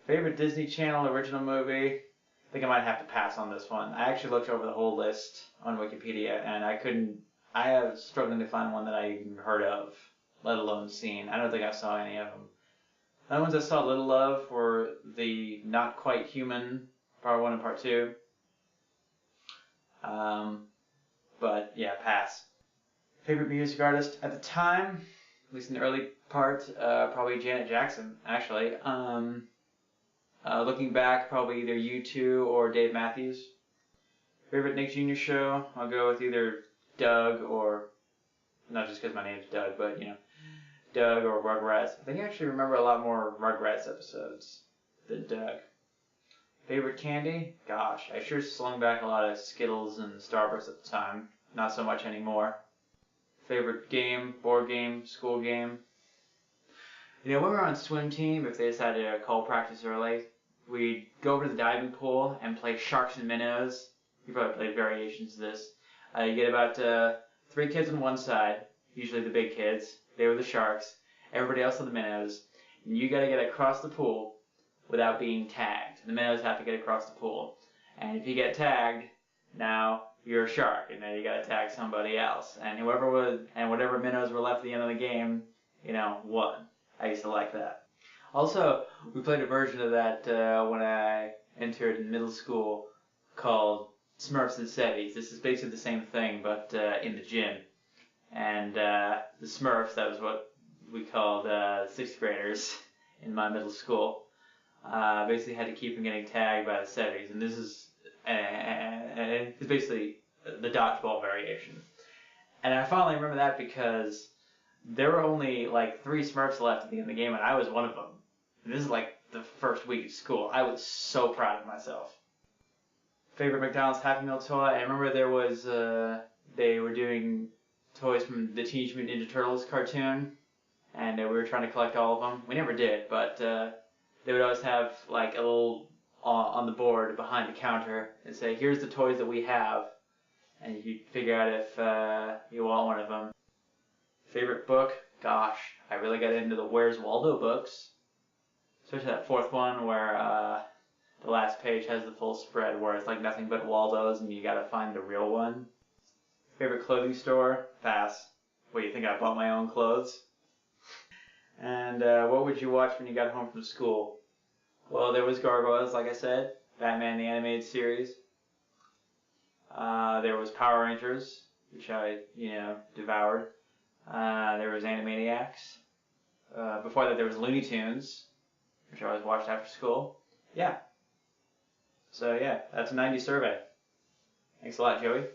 Favorite Disney Channel original movie? I think I might have to pass on this one. I actually looked over the whole list on Wikipedia, and I was struggling to find one that I even heard of, let alone seen. I don't think I saw any of them. The only ones I saw little of were the Not Quite Human, Part 1 and Part 2. But yeah, pass. Favorite music artist at the time, at least in the early part, probably Janet Jackson, actually. Looking back, probably either U2 or Dave Matthews. Favorite Nick Jr. show, I'll go with either Doug or, not just because my name's Doug, but, Doug or Rugrats. I think I actually remember a lot more Rugrats episodes than Doug. Favorite candy? Gosh, I sure slung back a lot of Skittles and Starburst at the time. Not so much anymore. Favorite game, board game, school game? When we were on swim team, if they decided to call practice early, we'd go over to the diving pool and play sharks and minnows. You probably played variations of this. You get about 3 kids on one side, usually the big kids. They were the sharks. Everybody else are the minnows. And you got to get across the pool without being tagged. The minnows have to get across the pool. And if you get tagged, now you're a shark, and then you got to tag somebody else. And whatever minnows were left at the end of the game, won. I used to like that. Also, we played a version of that when I entered middle school called Smurfs and Sevies. This is basically the same thing, but in the gym. And the Smurfs, that was what we called 6th graders in my middle school, basically had to keep from getting tagged by the Sevies. And this is it's basically the dodgeball variation. And I finally remember that because there were only like 3 Smurfs left at the end of the game, and I was one of them. And this is like the first week of school. I was so proud of myself. Favorite McDonald's Happy Meal toy? I remember there was, they were doing toys from the Teenage Mutant Ninja Turtles cartoon, and we were trying to collect all of them. We never did, but they would always have like a little on the board behind the counter and say, here's the toys that we have, and you'd figure out if you want one of them. Favorite book? Gosh, I really got into the Where's Waldo books. Especially that 4th one where the last page has the full spread where it's like nothing but Waldos and you gotta find the real one. Favorite clothing store? Pass. What, you think I bought my own clothes? And what would you watch when you got home from school? Well, there was Gargoyles, like I said. Batman the Animated Series. There was Power Rangers, which I, devoured. There was Animaniacs. Before that, there was Looney Tunes, which I always watched after school. Yeah. So, yeah, that's a 90 survey. Thanks a lot, Joey.